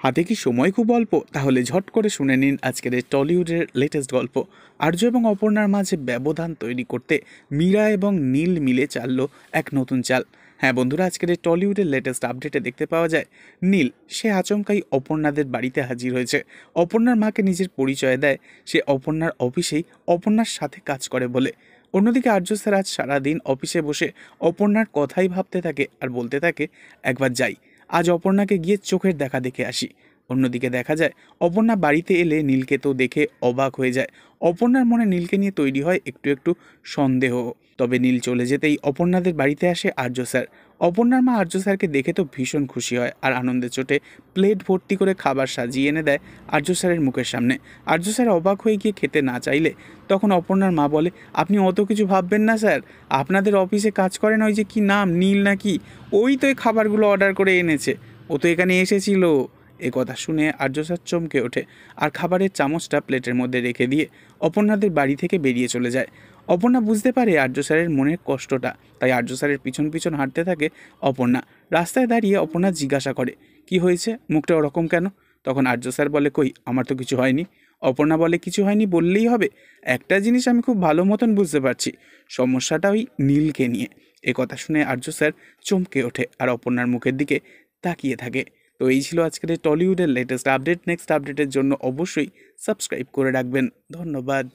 হাতে কি সময় খুব অল্প? তাহলে ঝট করে শুনে নিন আজকের এই টলিউডের লেটেস্ট গল্প। আর্য এবং অপর্ণার মাঝে ব্যবধান তৈরি করতে মীরা এবং নীল মিলে চালল এক নতুন চাল। হ্যাঁ বন্ধুরা, আজকের এই টলিউডের লেটেস্ট আপডেটে দেখতে পাওয়া যায় নীল সে আচমকাই অপর্ণাদের বাড়িতে হাজির হয়েছে। অপর্ণার মাকে নিজের পরিচয় দেয় সে অপর্ণার অফিসেই অপর্ণার সাথে কাজ করে বলে। অন্যদিকে আর্য স্যার আজ সারাদিন অফিসে বসে অপর্ণার কথাই ভাবতে থাকে আর বলতে থাকে, একবার যাই, আজ অপর্ণাকে গিয়ে চোখের দেখা দেখে আসি। অন্যদিকে দেখা যায় অপর্ণা বাড়িতে এলে নীলকে তো দেখে অবাক হয়ে যায়। অপর্ণার মনে নীলকে নিয়ে তৈরি হয় একটু একটু সন্দেহ। তবে নীল চলে যেতেই অপর্ণাদের বাড়িতে আসে আর্য স্যার। অপর্ণার মা আর্য স্যারকে দেখে তো ভীষণ খুশি হয় আর আনন্দে চোটে প্লেট ভর্তি করে খাবার সাজিয়ে এনে দেয় আর্য স্যারের মুখের সামনে। আর্য স্যার অবাক হয়ে গিয়ে খেতে না চাইলে তখন অপর্ণার মা বলে, আপনি অত কিছু ভাববেন না স্যার, আপনাদের অফিসে কাজ করেন ওই যে কি নাম, নীল নাকি, ওই তো এই খাবারগুলো অর্ডার করে এনেছে, ও তো এখানে এসেছিল। এ কথা শুনে আর্য স্যার চমকে ওঠে আর খাবারের চামচটা প্লেটের মধ্যে রেখে দিয়ে অপর্ণাদের বাড়ি থেকে বেরিয়ে চলে যায়। অপর্ণা বুঝতে পারে আর্য স্যারের মনের কষ্টটা, তাই আর্য স্যারের পিছন পিছন হাঁটতে থাকে অপর্ণা। রাস্তায় দাঁড়িয়ে অপর্ণা জিজ্ঞাসা করে, কি হয়েছে, মুখটা ওরকম কেন? তখন আর্য স্যার বলে, কই আমার তো কিছু হয়নি। অপর্ণা বলে, কিছু হয়নি বললেই হবে? একটা জিনিস আমি খুব ভালো মতন বুঝতে পারছি, সমস্যাটা ওই নীলকে নিয়ে। এ কথা শুনে আর্য স্যার চমকে ওঠে আর অপর্ণার মুখের দিকে তাকিয়ে থাকে। তো এই ছিল আজকের টলিউডের লেটেস্ট আপডেট। নেক্সট আপডেটের জন্য অবশ্যই সাবস্ক্রাইব করে রাখবেন। ধন্যবাদ।